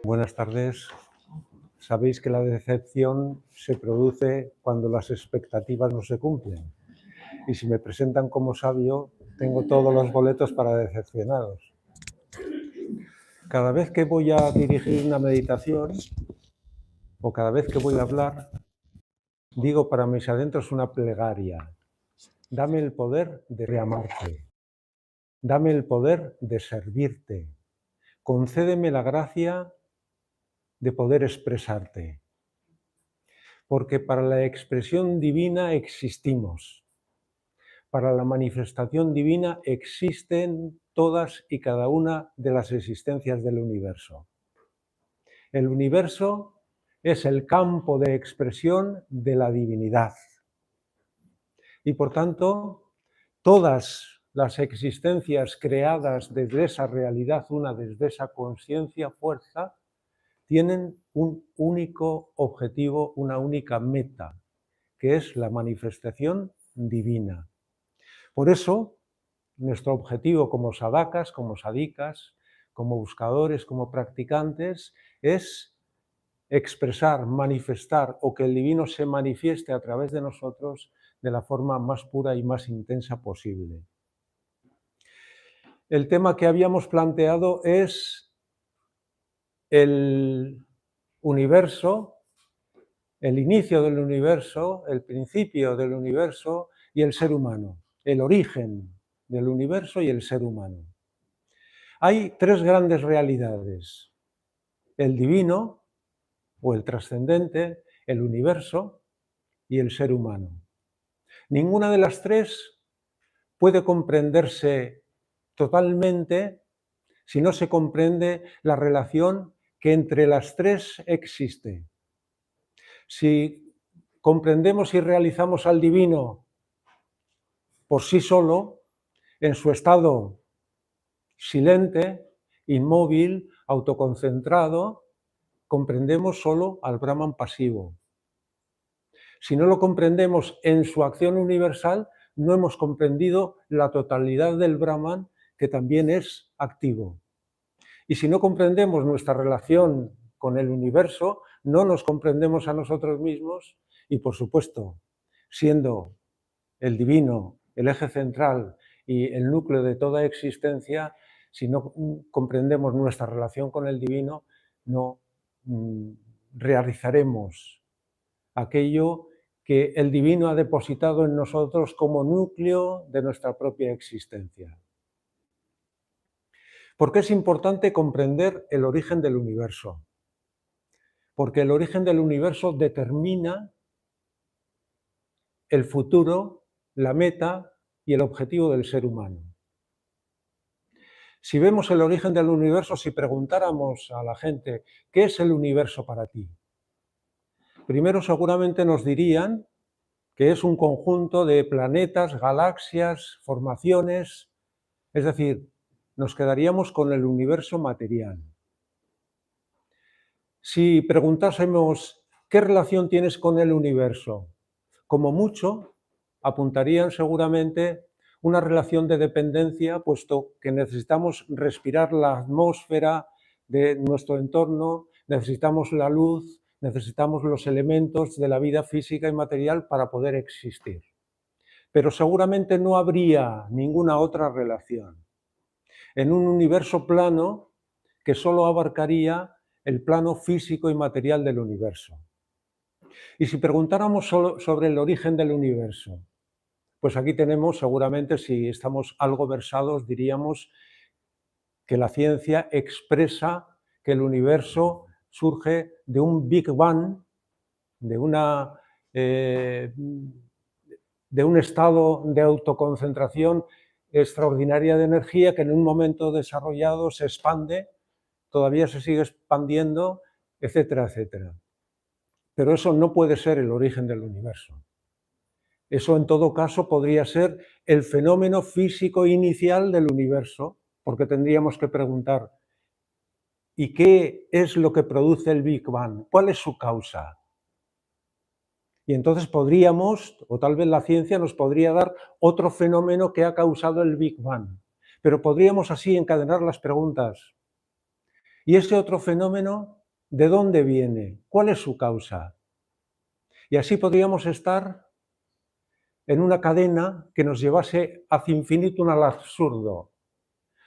Buenas tardes. Sabéis que la decepción se produce cuando las expectativas no se cumplen. Y si me presentan como sabio, tengo todos los boletos para decepcionaros. Cada vez que voy a dirigir una meditación o cada vez que voy a hablar, digo para mis adentros una plegaria. Dame el poder de amarte. Dame el poder de servirte. Concédeme la gracia de poder expresarte. Porque para la expresión divina existimos. Para la manifestación divina existen todas y cada una de las existencias del universo. El universo es el campo de expresión de la divinidad. Y por tanto, todas las existencias creadas desde esa realidad, una desde esa conciencia, fuerza, tienen un único objetivo, una única meta, que es la manifestación divina. Por eso, nuestro objetivo como sadhakas, como sadhikas, como buscadores, como practicantes, es expresar, manifestar o que el divino se manifieste a través de nosotros de la forma más pura y más intensa posible. El tema que habíamos planteado es el universo, el inicio del universo, el principio del universo y el ser humano, el origen del universo y el ser humano. Hay tres grandes realidades: el divino o el trascendente, el universo y el ser humano. Ninguna de las tres puede comprenderse totalmente si no se comprende la relación que entre las tres existe. Si comprendemos y realizamos al divino por sí solo, en su estado silente, inmóvil, autoconcentrado, comprendemos solo al Brahman pasivo. Si no lo comprendemos en su acción universal, no hemos comprendido la totalidad del Brahman, que también es activo. Y si no comprendemos nuestra relación con el universo, no nos comprendemos a nosotros mismos y, por supuesto, siendo el divino el eje central y el núcleo de toda existencia, si no comprendemos nuestra relación con el divino, no realizaremos aquello que el divino ha depositado en nosotros como núcleo de nuestra propia existencia. ¿Por qué es importante comprender el origen del universo? Porque el origen del universo determina el futuro, la meta y el objetivo del ser humano. Si vemos el origen del universo, si preguntáramos a la gente, ¿qué es el universo para ti? Primero seguramente nos dirían que es un conjunto de planetas, galaxias, formaciones, es decir, nos quedaríamos con el universo material. Si preguntásemos, ¿qué relación tienes con el universo? Como mucho, apuntarían seguramente una relación de dependencia, puesto que necesitamos respirar la atmósfera de nuestro entorno, necesitamos la luz, necesitamos los elementos de la vida física y material para poder existir. Pero seguramente no habría ninguna otra relación. En un universo plano que solo abarcaría el plano físico y material del universo. Y si preguntáramos sobre el origen del universo, pues aquí tenemos seguramente, si estamos algo versados, diríamos que la ciencia expresa que el universo surge de un Big Bang, de un estado de autoconcentración extraordinaria de energía que en un momento desarrollado se expande, todavía se sigue expandiendo, etcétera, etcétera. Pero eso no puede ser el origen del universo. Eso en todo caso podría ser el fenómeno físico inicial del universo, porque tendríamos que preguntar, ¿y qué es lo que produce el Big Bang? ¿Cuál es su causa? Y entonces podríamos, o tal vez la ciencia nos podría dar otro fenómeno que ha causado el Big Bang. Pero podríamos así encadenar las preguntas. ¿Y ese otro fenómeno ¿De dónde viene? ¿Cuál es su causa? Y así podríamos estar en una cadena que nos llevase hacia infinitum al absurdo,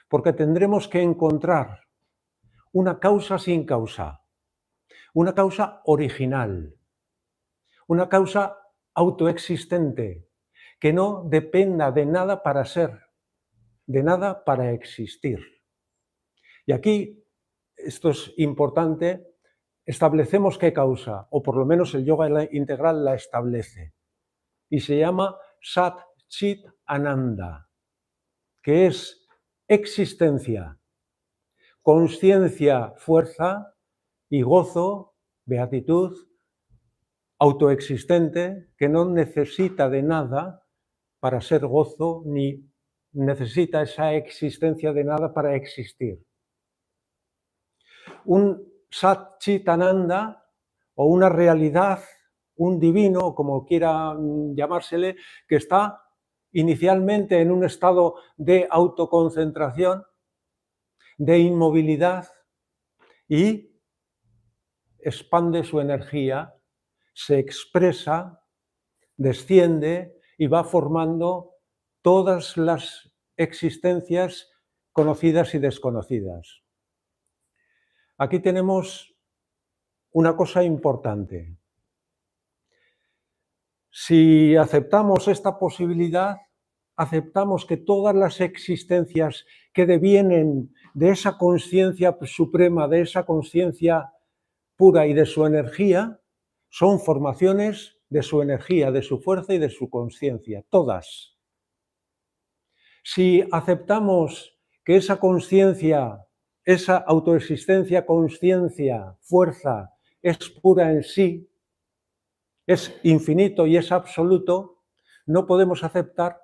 porque tendremos que encontrar una causa sin causa, una causa original, una causa autoexistente, que no dependa de nada para ser, de nada para existir. Y aquí, esto es importante, establecemos qué causa, o por lo menos el yoga integral la establece, y se llama Sat Chit Ananda, que es existencia, consciencia, fuerza y gozo, beatitud, autoexistente, que no necesita de nada para ser gozo, ni necesita esa existencia de nada para existir. Un Sat Chit Ananda, o una realidad, un divino, como quiera llamársele, que está inicialmente en un estado de autoconcentración, de inmovilidad, y expande su energía, se expresa, desciende y va formando todas las existencias conocidas y desconocidas. Aquí tenemos una cosa importante. Si aceptamos esta posibilidad, aceptamos que todas las existencias que devienen de esa conciencia suprema, de esa conciencia pura y de su energía, son formaciones de su energía, de su fuerza y de su conciencia, todas. Si aceptamos que esa conciencia, esa autoexistencia, conciencia, fuerza, es pura en sí, es infinito y es absoluto, no podemos aceptar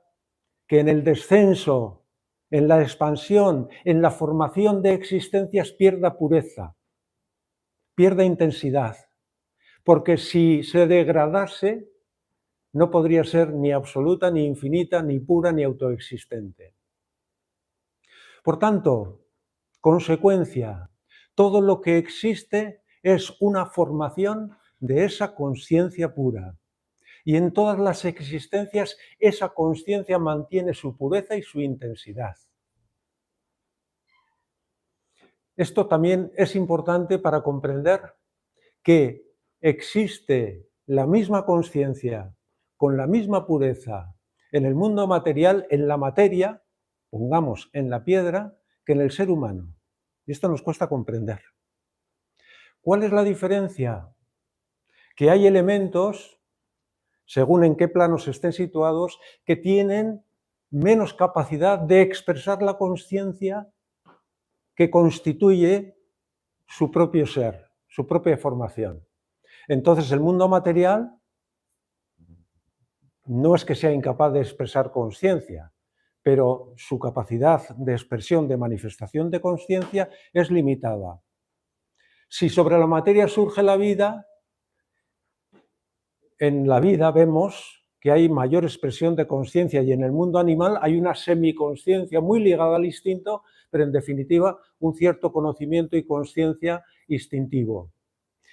que en el descenso, en la expansión, en la formación de existencias pierda pureza, pierda intensidad, porque si se degradase, no podría ser ni absoluta, ni infinita, ni pura, ni autoexistente. Por tanto, consecuencia, todo lo que existe es una formación de esa conciencia pura. Y en todas las existencias esa conciencia mantiene su pureza y su intensidad. Esto también es importante para comprender que existe la misma conciencia con la misma pureza en el mundo material, en la materia, pongamos en la piedra, que en el ser humano. Y esto nos cuesta comprender. ¿Cuál es la diferencia? Que hay elementos, según en qué planos estén situados, que tienen menos capacidad de expresar la conciencia que constituye su propio ser, su propia formación. Entonces, el mundo material no es que sea incapaz de expresar conciencia, pero su capacidad de expresión, de manifestación de conciencia es limitada. Si sobre la materia surge la vida, en la vida vemos que hay mayor expresión de conciencia y en el mundo animal hay una semiconsciencia muy ligada al instinto, pero en definitiva un cierto conocimiento y conciencia instintivo.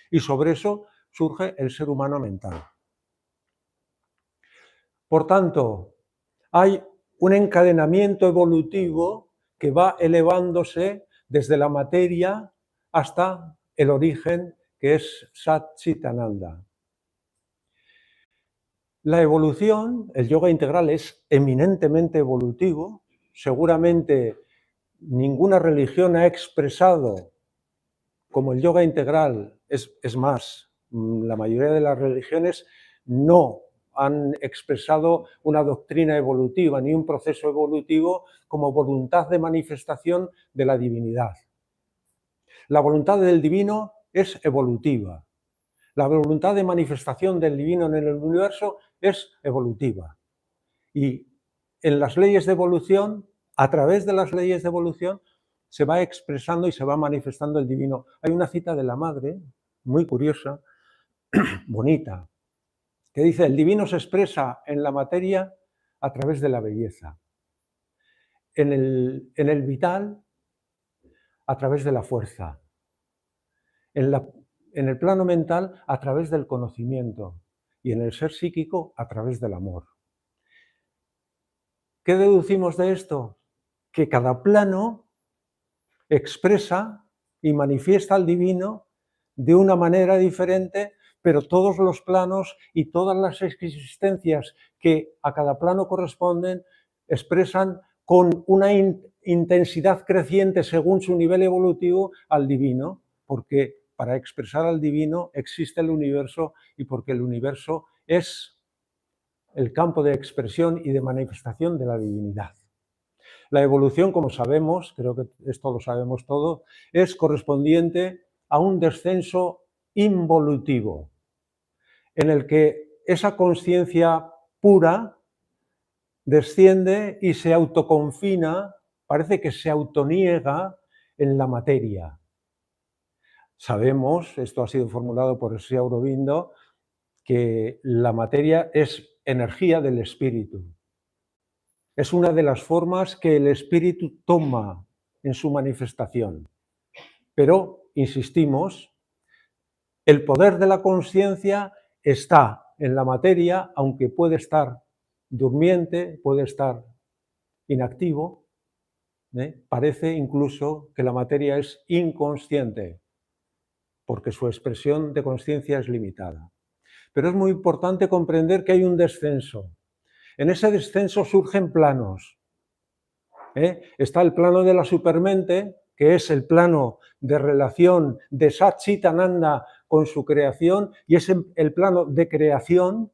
Y sobre eso surge el ser humano mental. Por tanto, hay un encadenamiento evolutivo que va elevándose desde la materia hasta el origen, que es Sat Chit Ananda. La evolución, el yoga integral es eminentemente evolutivo. Seguramente ninguna religión ha expresado como el yoga integral, es más, la mayoría de las religiones no han expresado una doctrina evolutiva ni un proceso evolutivo como voluntad de manifestación de la divinidad. La voluntad del divino es evolutiva. La voluntad de manifestación del divino en el universo es evolutiva. Y en las leyes de evolución, a través de las leyes de evolución, se va expresando y se va manifestando el divino. Hay una cita de la madre, muy curiosa, bonita, que dice: el divino se expresa en la materia a través de la belleza, en el vital a través de la fuerza, en el plano mental a través del conocimiento y en el ser psíquico a través del amor. ¿Qué deducimos de esto? Que cada plano expresa y manifiesta al divino de una manera diferente, pero todos los planos y todas las existencias que a cada plano corresponden expresan con una intensidad creciente según su nivel evolutivo al divino, porque para expresar al divino existe el universo y porque el universo es el campo de expresión y de manifestación de la divinidad. La evolución, como sabemos, creo que esto lo sabemos todo, es correspondiente a un descenso involutivo, en el que esa conciencia pura desciende y se autoconfina, parece que se autoniega en la materia. Sabemos, esto ha sido formulado por Sri Aurobindo, que la materia es energía del espíritu. Es una de las formas que el espíritu toma en su manifestación. Pero, insistimos, el poder de la conciencia está en la materia, aunque puede estar durmiente, puede estar inactivo. Parece incluso que la materia es inconsciente, porque su expresión de conciencia es limitada. Pero es muy importante comprender que hay un descenso. En ese descenso surgen planos. Está el plano de la supermente, que es el plano de relación de Satchitananda con su creación, y es el plano de creación,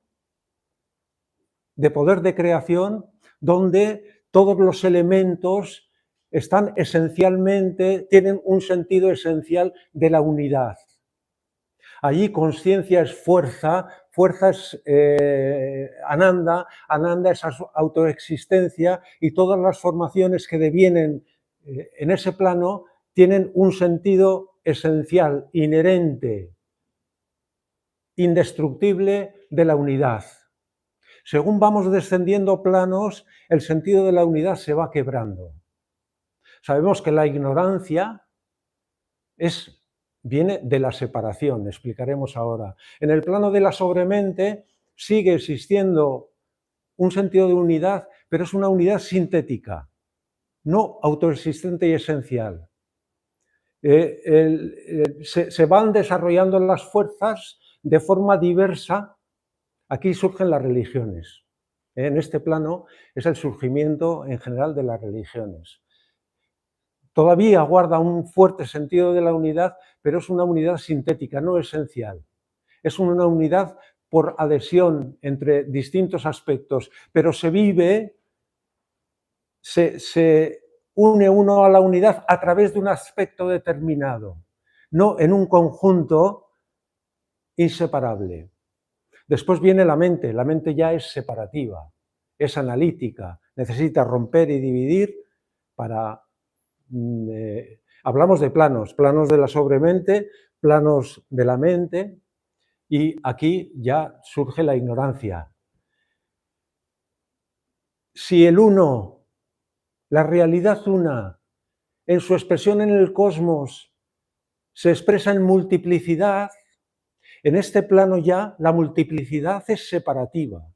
de poder de creación, donde todos los elementos están esencialmente, tienen un sentido esencial de la unidad. Allí conciencia es fuerza, fuerza es ananda, ananda es autoexistencia, y todas las formaciones que devienen en ese plano tienen un sentido esencial, inherente, indestructible de la unidad. Según vamos descendiendo planos, el sentido de la unidad se va quebrando. Sabemos que la ignorancia viene de la separación, explicaremos ahora. En el plano de la sobremente sigue existiendo un sentido de unidad, pero es una unidad sintética, no autoexistente y esencial. Se van desarrollando las fuerzas de forma diversa. Aquí surgen las religiones. En este plano es el surgimiento en general de las religiones. Todavía guarda un fuerte sentido de la unidad, pero es una unidad sintética, no esencial. Es una unidad por adhesión entre distintos aspectos, pero se vive, se une uno a la unidad a través de un aspecto determinado, no en un conjunto inseparable. Después viene la mente ya es separativa, es analítica, necesita romper y dividir para... hablamos de planos de la sobremente, planos de la mente, y aquí ya surge la ignorancia. Si el uno, la realidad una, en su expresión en el cosmos, se expresa en multiplicidad, en este plano ya la multiplicidad es separativa.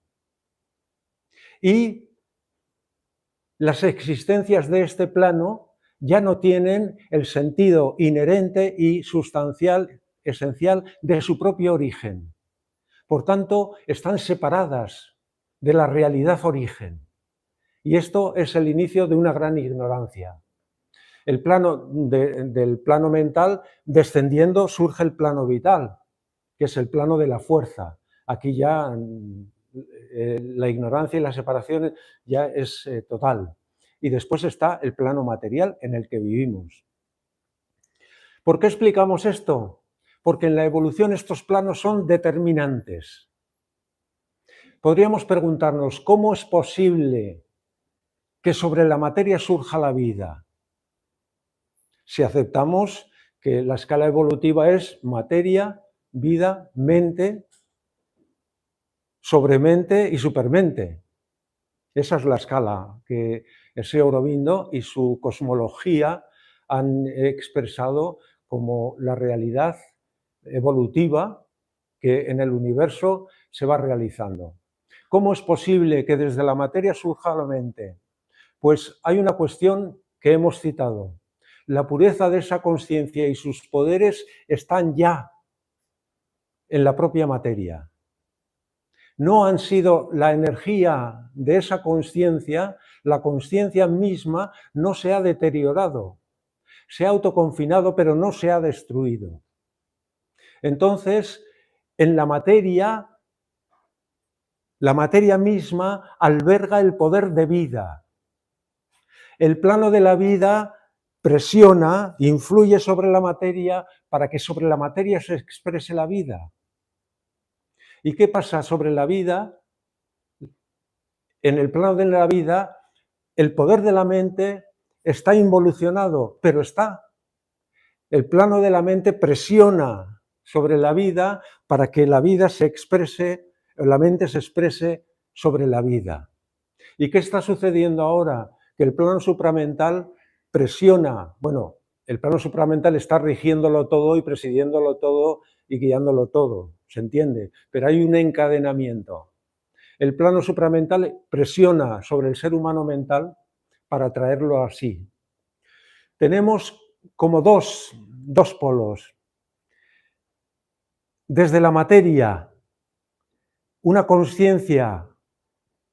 Y las existencias de este plano ya no tienen el sentido inherente y sustancial, esencial de su propio origen. Por tanto, están separadas de la realidad origen. Y esto es el inicio de una gran ignorancia. El plano del plano mental, descendiendo, surge el plano vital, que es el plano de la fuerza. Aquí ya la ignorancia y la separación ya es total. Y después está el plano material en el que vivimos. ¿Por qué explicamos esto? Porque en la evolución estos planos son determinantes. Podríamos preguntarnos, ¿cómo es posible que sobre la materia surja la vida? Si aceptamos que la escala evolutiva es materia, vida, mente, sobremente y supermente. Esa es la escala que Sri Aurobindo y su cosmología han expresado como la realidad evolutiva que en el universo se va realizando. ¿Cómo es posible que desde la materia surja la mente? Pues hay una cuestión que hemos citado. La pureza de esa consciencia y sus poderes están ya en la propia materia. No han sido la energía de esa consciencia, la consciencia misma no se ha deteriorado, se ha autoconfinado, pero no se ha destruido. Entonces, en la materia misma alberga el poder de vida. El plano de la vida presiona, influye sobre la materia para que sobre la materia se exprese la vida. ¿Y qué pasa sobre la vida? En el plano de la vida, el poder de la mente está involucionado, pero está. El plano de la mente presiona sobre la vida para que la vida se exprese, la mente se exprese sobre la vida. ¿Y qué está sucediendo ahora? Que el plano supramental presiona, bueno, el plano supramental está rigiéndolo todo y presidiéndolo todo y guiándolo todo, ¿se entiende? Pero hay un encadenamiento. El plano supramental presiona sobre el ser humano mental para traerlo así. Tenemos como dos polos. Desde la materia, una consciencia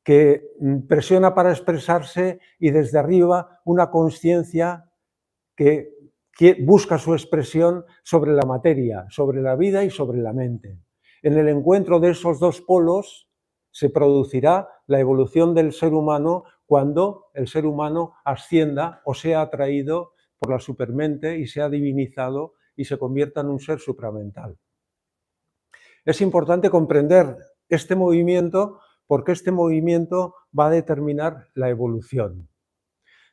que presiona para expresarse, y desde arriba una consciencia que busca su expresión sobre la materia, sobre la vida y sobre la mente. En el encuentro de esos dos polos se producirá la evolución del ser humano cuando el ser humano ascienda o sea atraído por la supermente y sea divinizado y se convierta en un ser supramental. Es importante comprender este movimiento porque este movimiento va a determinar la evolución.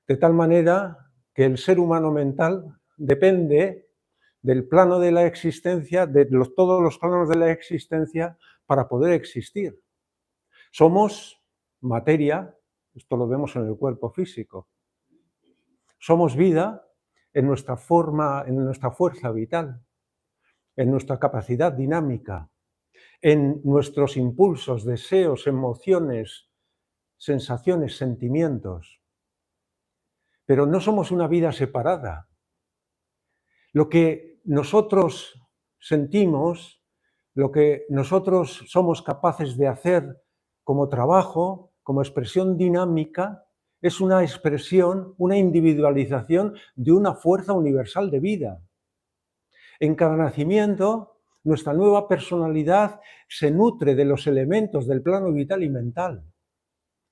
De tal manera que el ser humano mental depende del plano de la existencia, de todos los planos de la existencia para poder existir. Somos materia, esto lo vemos en el cuerpo físico. Somos vida en nuestra forma, en nuestra fuerza vital, en nuestra capacidad dinámica, en nuestros impulsos, deseos, emociones, sensaciones, sentimientos. Pero no somos una vida separada. Lo que nosotros sentimos, lo que nosotros somos capaces de hacer como trabajo, como expresión dinámica, es una expresión, una individualización de una fuerza universal de vida. En cada nacimiento, nuestra nueva personalidad se nutre de los elementos del plano vital y mental.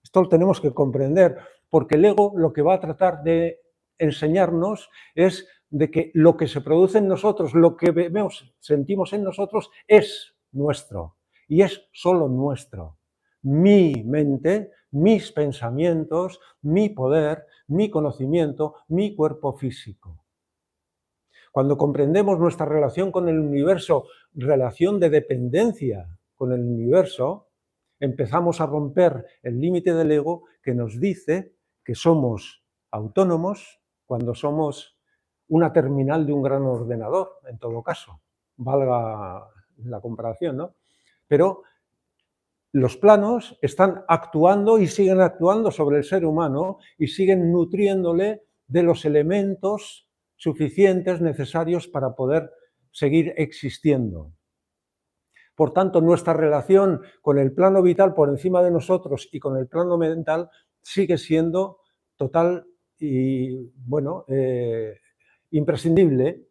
Esto lo tenemos que comprender, porque el ego lo que va a tratar de enseñarnos es de que lo que se produce en nosotros, lo que vemos, sentimos en nosotros, es nuestro y es solo nuestro. Mi mente, mis pensamientos, mi poder, mi conocimiento, mi cuerpo físico. Cuando comprendemos nuestra relación con el universo, relación de dependencia con el universo, empezamos a romper el límite del ego que nos dice que somos autónomos cuando somos una terminal de un gran ordenador, en todo caso, valga la comparación, ¿no? Pero los planos están actuando y siguen actuando sobre el ser humano y siguen nutriéndole de los elementos suficientes, necesarios para poder seguir existiendo. Por tanto, nuestra relación con el plano vital por encima de nosotros y con el plano mental sigue siendo total y, bueno, imprescindible.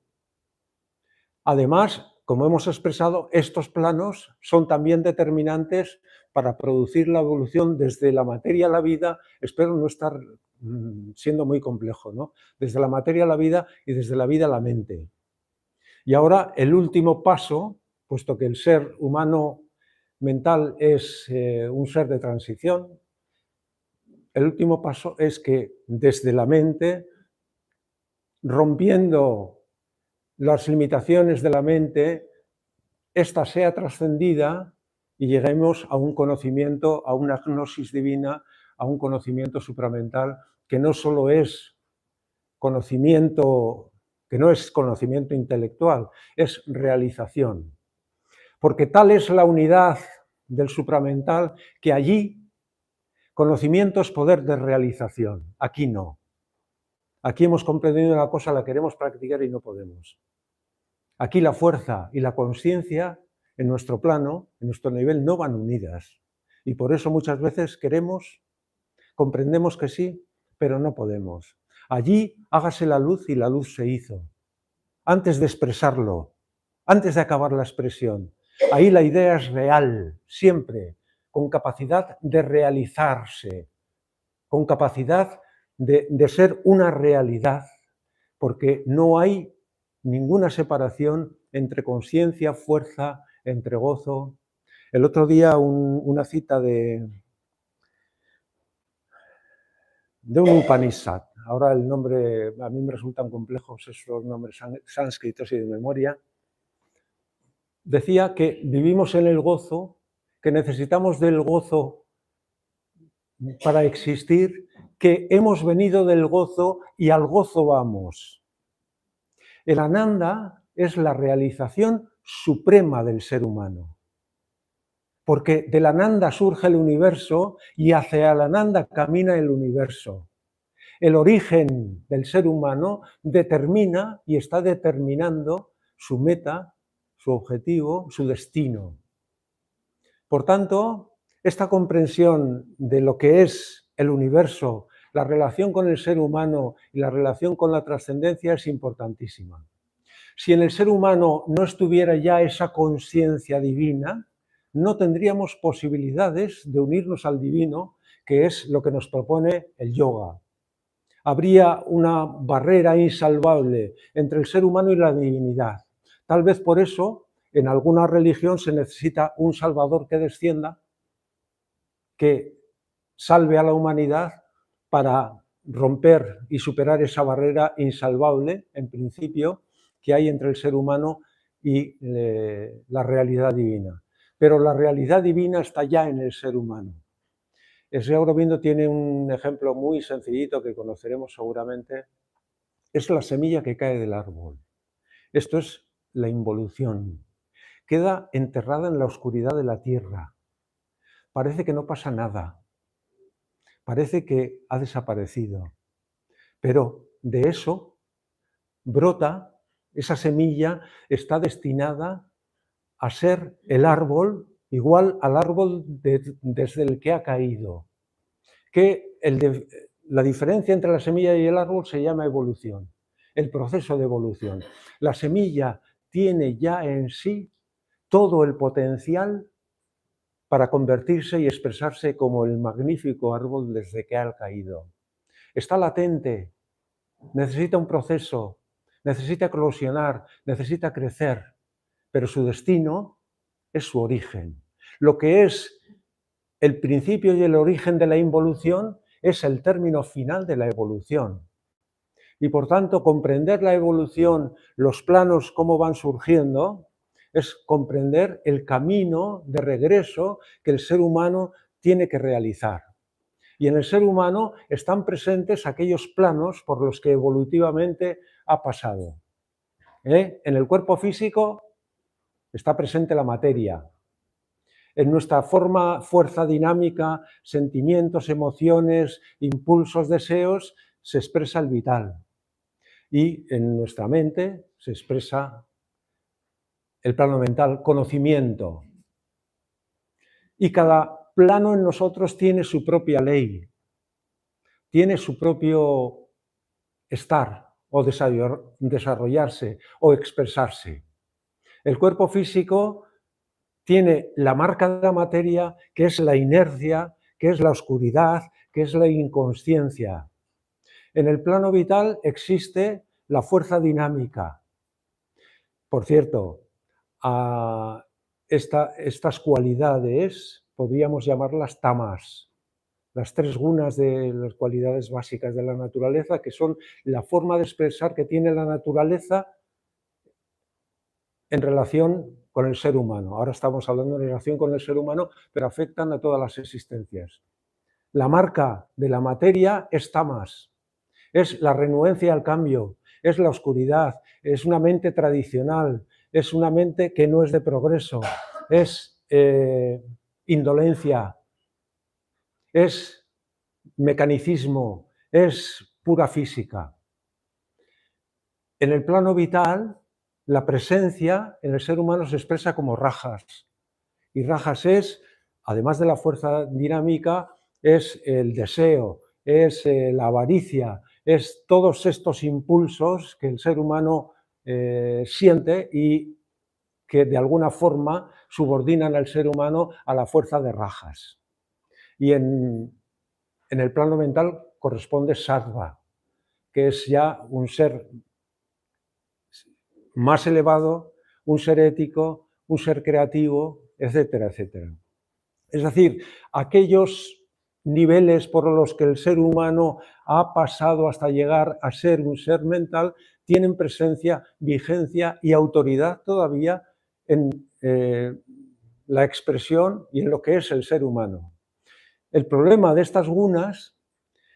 Además, como hemos expresado, estos planos son también determinantes para producir la evolución desde la materia a la vida. Espero no estar siendo muy complejo, ¿no? Desde la materia a la vida y desde la vida a la mente. Y ahora el último paso, puesto que el ser humano mental es un ser de transición, el último paso es que desde la mente, rompiendo las limitaciones de la mente, ésta sea trascendida y lleguemos a un conocimiento, a una gnosis divina, a un conocimiento supramental que no solo es conocimiento que no es conocimiento intelectual, es realización. Porque tal es la unidad del supramental que allí conocimiento es poder de realización, aquí no. Aquí hemos comprendido una cosa, la queremos practicar y no podemos. Aquí la fuerza y la consciencia en nuestro plano, en nuestro nivel, no van unidas. Y por eso muchas veces comprendemos que sí, pero no podemos. Allí hágase la luz y la luz se hizo. Antes de expresarlo, antes de acabar la expresión. Ahí la idea es real, siempre, con capacidad de realizarse, con capacidad de ser una realidad, porque no hay ninguna separación entre consciencia, fuerza, entre gozo. El otro día una cita de un Upanishad. Ahora el nombre, a mí me resultan complejos esos nombres sánscritos y de memoria. Decía que vivimos en el gozo, que necesitamos del gozo para existir, que hemos venido del gozo y al gozo vamos. El Ananda es la realización suprema del ser humano, porque del Ananda surge el universo y hacia el Ananda camina el universo. El origen del ser humano determina y está determinando su meta, su objetivo, su destino. Por tanto, esta comprensión de lo que es el universo, la relación con el ser humano y la relación con la trascendencia es importantísima. Si en el ser humano no estuviera ya esa conciencia divina, no tendríamos posibilidades de unirnos al divino, que es lo que nos propone el yoga. Habría una barrera insalvable entre el ser humano y la divinidad. Tal vez por eso, en alguna religión se necesita un salvador que descienda, que salve a la humanidad para romper y superar esa barrera insalvable, en principio, que hay entre el ser humano y la realidad divina. Pero la realidad divina está ya en el ser humano. El señor Aurobindo tiene un ejemplo muy sencillito que conoceremos seguramente. Es la semilla que cae del árbol. Esto es la involución. Queda enterrada en la oscuridad de la tierra. Parece que no pasa nada. Parece que ha desaparecido. Pero de eso brota, esa semilla está destinada a ser el árbol igual al árbol desde el que ha caído. La diferencia entre la semilla y el árbol se llama evolución, el proceso de evolución. La semilla tiene ya en sí todo el potencial para convertirse y expresarse como el magnífico árbol desde que ha caído. Está latente, necesita un proceso, necesita eclosionar, necesita crecer, pero su destino es su origen. Lo que es el principio y el origen de la involución es el término final de la evolución. Y por tanto, comprender la evolución, los planos, cómo van surgiendo, es comprender el camino de regreso que el ser humano tiene que realizar. Y en el ser humano están presentes aquellos planos por los que evolutivamente ha pasado. En el cuerpo físico está presente la materia. En nuestra forma, fuerza dinámica, sentimientos, emociones, impulsos, deseos, se expresa el vital. Y en nuestra mente se expresa el plano mental, conocimiento. Y cada plano en nosotros tiene su propia ley, tiene su propio estar o desarrollarse o expresarse. El cuerpo físico tiene la marca de la materia, que es la inercia, que es la oscuridad, que es la inconsciencia. En el plano vital existe la fuerza dinámica. Por cierto, a estas cualidades podríamos llamarlas tamas, las tres gunas de las cualidades básicas de la naturaleza, que son la forma de expresar que tiene la naturaleza en relación con el ser humano. Ahora estamos hablando en relación con el ser humano, pero afectan a todas las existencias. La marca de la materia es tamas, es la renuencia al cambio, es la oscuridad, es una mente tradicional, es una mente que no es de progreso, es indolencia, es mecanicismo, es pura física. En el plano vital, la presencia en el ser humano se expresa como rajas. Y rajas es, además de la fuerza dinámica, es el deseo, es la avaricia, es todos estos impulsos que el ser humano siente y que de alguna forma subordinan al ser humano a la fuerza de rajas. Y en el plano mental corresponde sattva, que es ya un ser más elevado, un ser ético, un ser creativo, etcétera, etcétera. Es decir, aquellos niveles por los que el ser humano ha pasado hasta llegar a ser un ser mental tienen presencia, vigencia y autoridad todavía en la expresión y en lo que es el ser humano. El problema de estas gunas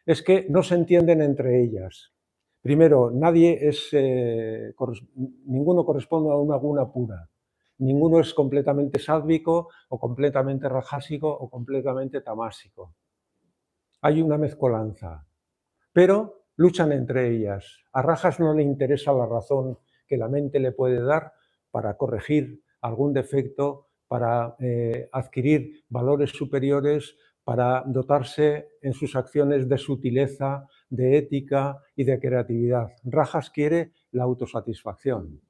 es que no se entienden entre ellas. Primero, ninguno corresponde a una guna pura. Ninguno es completamente sádvico o completamente rajásico o completamente tamásico. Hay una mezcolanza, pero luchan entre ellas. A rajas no le interesa la razón que la mente le puede dar para corregir algún defecto, para adquirir valores superiores, para dotarse en sus acciones de sutileza, de ética y de creatividad. Rajas quiere la autosatisfacción.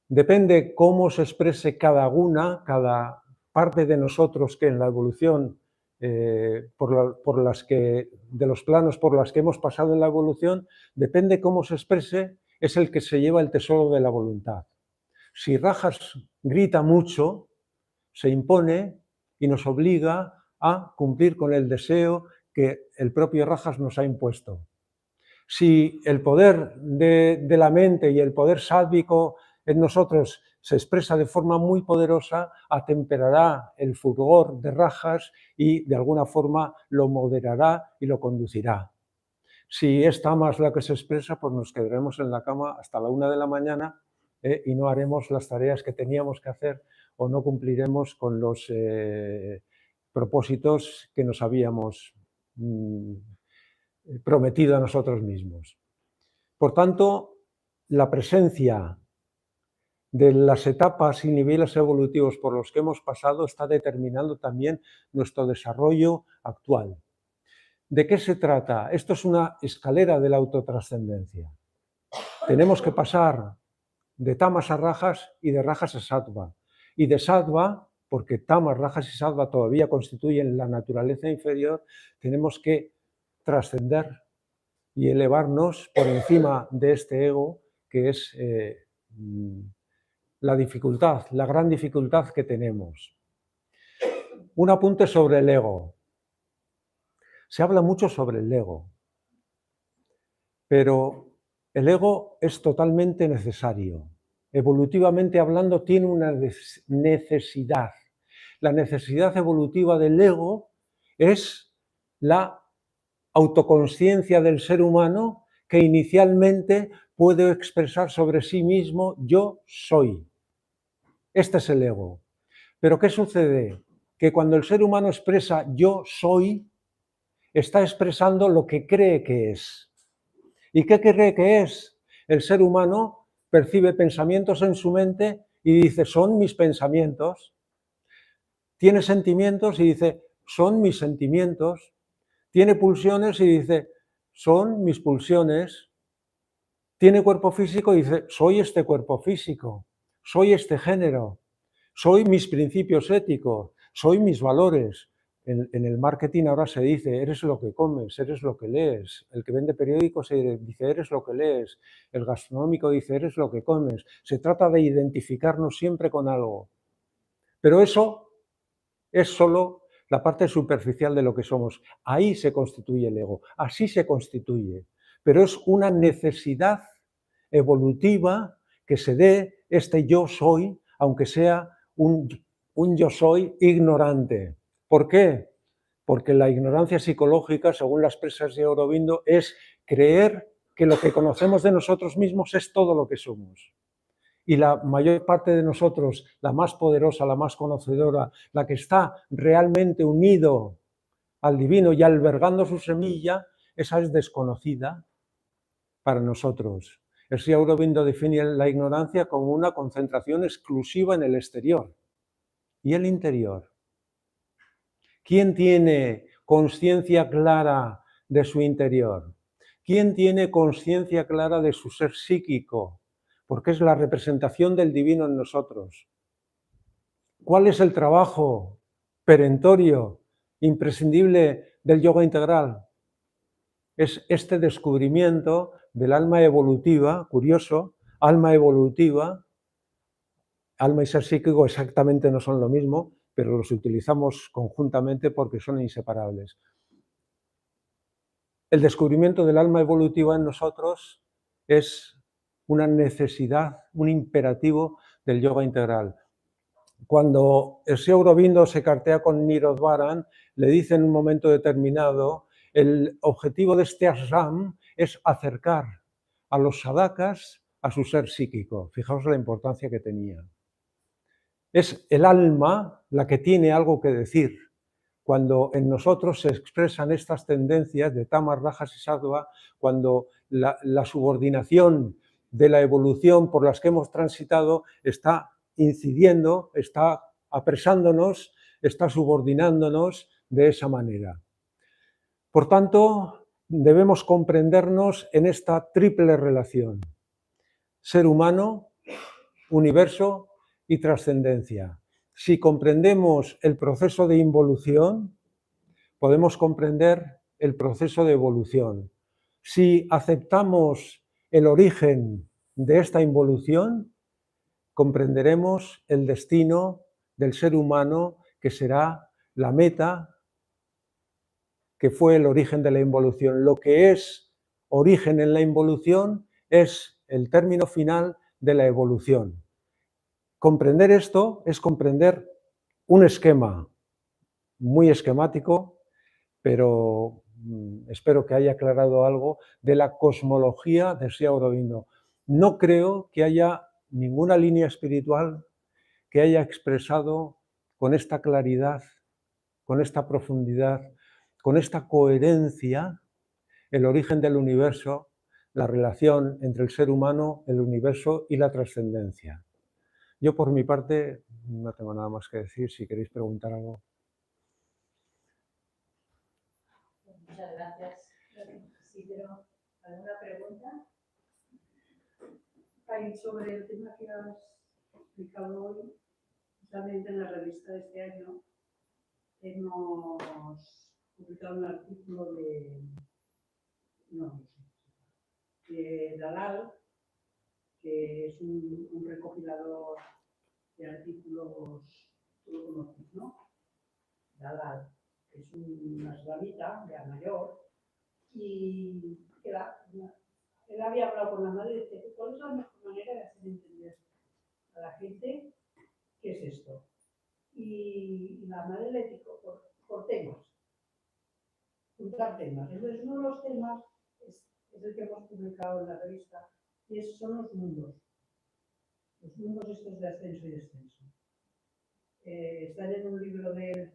Depende cómo se exprese cada guna, cada parte de nosotros que en la evolución, de los planos por los que hemos pasado en la evolución, depende cómo se exprese, es el que se lleva el tesoro de la voluntad. Si rajas grita mucho, se impone y nos obliga a cumplir con el deseo que el propio rajas nos ha impuesto. Si el poder de la mente y el poder sádvico en nosotros se expresa de forma muy poderosa, atemperará el furor de rajas y de alguna forma lo moderará y lo conducirá. Si es tamas la que se expresa, pues nos quedaremos en la cama hasta la 1 de la mañana y no haremos las tareas que teníamos que hacer o no cumpliremos con los propósitos que nos habíamos prometido a nosotros mismos. Por tanto, la presencia de las etapas y niveles evolutivos por los que hemos pasado está determinando también nuestro desarrollo actual. ¿De qué se trata? Esto es una escalera de la autotrascendencia. Tenemos que pasar de tamas a rajas y de rajas a sattva. Y de sattva, porque tamas, rajas y sattva todavía constituyen la naturaleza inferior, tenemos que trascender y elevarnos por encima de este ego que es la dificultad, la gran dificultad que tenemos. Un apunte sobre el ego. Se habla mucho sobre el ego, pero el ego es totalmente necesario. Evolutivamente hablando, tiene una necesidad. La necesidad evolutiva del ego es la autoconsciencia del ser humano que inicialmente puede expresar sobre sí mismo yo soy. Este es el ego. Pero ¿qué sucede? Que cuando el ser humano expresa yo soy, está expresando lo que cree que es. ¿Y qué cree que es? El ser humano percibe pensamientos en su mente y dice, son mis pensamientos. Tiene sentimientos y dice, son mis sentimientos. Tiene pulsiones y dice, son mis pulsiones. Tiene cuerpo físico y dice, soy este cuerpo físico, soy este género, soy mis principios éticos, soy mis valores. En el marketing ahora se dice, eres lo que comes, eres lo que lees. El que vende periódicos dice, eres lo que lees. El gastronómico dice, eres lo que comes. Se trata de identificarnos siempre con algo. Pero eso es solo la parte superficial de lo que somos. Ahí se constituye el ego, así se constituye. Pero es una necesidad evolutiva que se dé este yo soy, aunque sea un yo soy ignorante. ¿Por qué? Porque la ignorancia psicológica, según las presas de Aurobindo, es creer que lo que conocemos de nosotros mismos es todo lo que somos. Y la mayor parte de nosotros, la más poderosa, la más conocedora, la que está realmente unido al divino y albergando su semilla, esa es desconocida para nosotros. El Sri Aurobindo define la ignorancia como una concentración exclusiva en el exterior. ¿Y el interior? ¿Quién tiene conciencia clara de su interior? ¿Quién tiene conciencia clara de su ser psíquico? Porque es la representación del divino en nosotros. ¿Cuál es el trabajo perentorio, imprescindible del yoga integral? Es este descubrimiento del alma evolutiva, curioso, alma evolutiva, alma y ser psíquico exactamente no son lo mismo, pero los utilizamos conjuntamente porque son inseparables. El descubrimiento del alma evolutiva en nosotros es una necesidad, un imperativo del yoga integral. Cuando el Sri Aurobindo se cartea con Nirodvaran, le dice en un momento determinado, el objetivo de este ashram es acercar a los sadhakas a su ser psíquico. Fijaos la importancia que tenía. Es el alma la que tiene algo que decir. Cuando en nosotros se expresan estas tendencias de tamas, rajas y sattva, cuando la subordinación de la evolución por las que hemos transitado está incidiendo, está apresándonos, está subordinándonos de esa manera. Por tanto, debemos comprendernos en esta triple relación: ser humano, universo y trascendencia. Si comprendemos el proceso de involución, podemos comprender el proceso de evolución. Si aceptamos el origen de esta involución, comprenderemos el destino del ser humano, que será la meta, que fue el origen de la involución. Lo que es origen en la involución es el término final de la evolución. Comprender esto es comprender un esquema muy esquemático, pero espero que haya aclarado algo de la cosmología de Sri Aurobindo. No creo que haya ninguna línea espiritual que haya expresado con esta claridad, con esta profundidad, con esta coherencia, el origen del universo, la relación entre el ser humano, el universo y la trascendencia. Yo, por mi parte, no tengo nada más que decir. Si queréis preguntar algo. Muchas gracias. Sí, pero ¿alguna pregunta? Hay sobre el tema que has explicado hoy, justamente en la revista de este año, hemos publicado un artículo de Dalal, que es un recopilador de artículos, tú lo conoces, ¿no? Dalal, que es una islamita ya mayor, y que él había hablado con la madre y dice, ¿cuál es la mejor manera de hacer entender a la gente qué es esto? Y la madre le dijo por temas, juntar temas. Entonces uno de los temas es el que hemos publicado en la revista, y son los mundos estos de ascenso y descenso. Están en un libro de él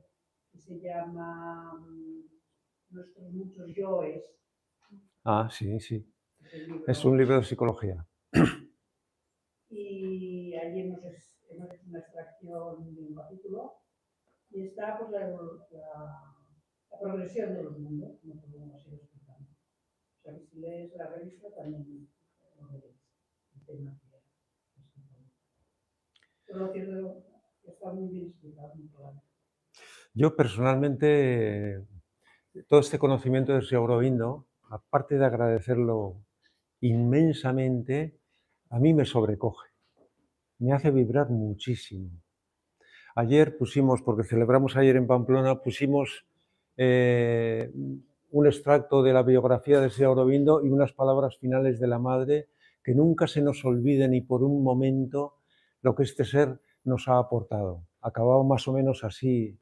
que se llama Nuestros muchos yoes. Ah, sí, sí. Es un libro de psicología. Y allí hemos hecho una extracción de un capítulo y está pues, la progresión de los mundos, como podemos ir explicando. O sea, que si lees la revista también lo veréis, el tema que pero lo cierto está muy bien explicado, muy claro. Yo personalmente, todo este conocimiento de Sri Aurobindo, aparte de agradecerlo inmensamente, a mí me sobrecoge, me hace vibrar muchísimo. Ayer pusimos, porque celebramos ayer en Pamplona, pusimos un extracto de la biografía de Sri Aurobindo y unas palabras finales de la madre, que nunca se nos olvide ni por un momento lo que este ser nos ha aportado. Acababa más o menos así.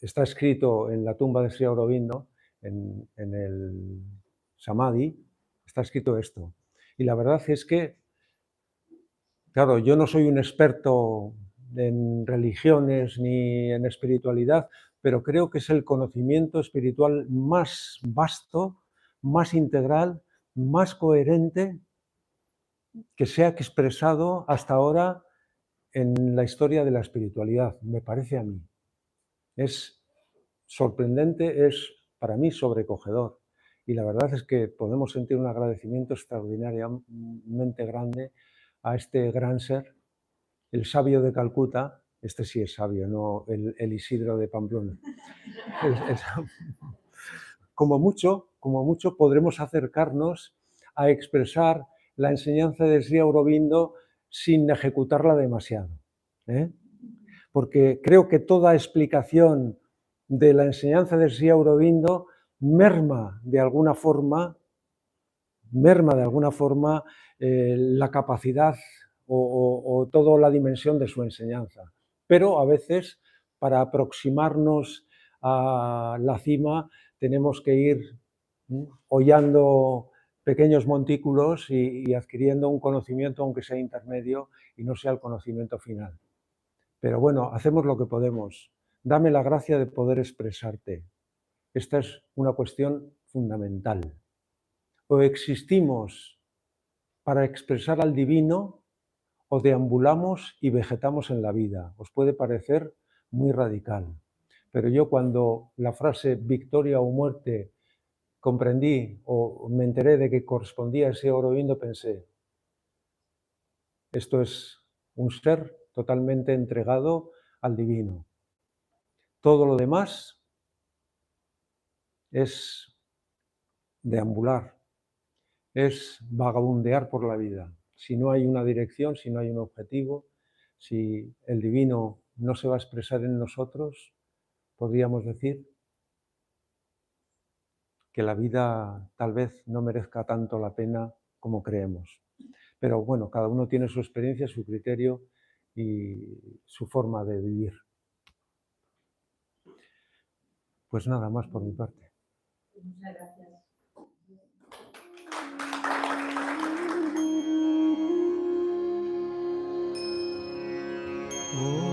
Está escrito en la tumba de Sri Aurobindo, en el Samadhi, está escrito esto. Y la verdad es que, claro, yo no soy un experto en religiones ni en espiritualidad, pero creo que es el conocimiento espiritual más vasto, más integral, más coherente que se ha expresado hasta ahora en la historia de la espiritualidad, me parece a mí. Es sorprendente, es para mí sobrecogedor. Y la verdad es que podemos sentir un agradecimiento extraordinariamente grande a este gran ser, el sabio de Calcuta. Este sí es sabio, no el Isidro de Pamplona. Como mucho podremos acercarnos a expresar la enseñanza de Sri Aurobindo sin ejecutarla demasiado, ¿eh? Porque creo que toda explicación de la enseñanza de Sri Aurobindo merma de alguna forma la capacidad o toda la dimensión de su enseñanza. Pero a veces, para aproximarnos a la cima, tenemos que ir hollando pequeños montículos y adquiriendo un conocimiento, aunque sea intermedio, y no sea el conocimiento final. Pero bueno, hacemos lo que podemos. Dame la gracia de poder expresarte. Esta es una cuestión fundamental. O existimos para expresar al divino o deambulamos y vegetamos en la vida. Os puede parecer muy radical. Pero yo cuando la frase victoria o muerte comprendí o me enteré de que correspondía a ese Aurobindo, pensé, esto es un ser totalmente entregado al divino. Todo lo demás es deambular, es vagabundear por la vida. Si no hay una dirección, si no hay un objetivo, si el divino no se va a expresar en nosotros, podríamos decir que la vida tal vez no merezca tanto la pena como creemos. Pero bueno, cada uno tiene su experiencia, su criterio y su forma de vivir. Pues nada más por mi parte. Muchas gracias. Oh.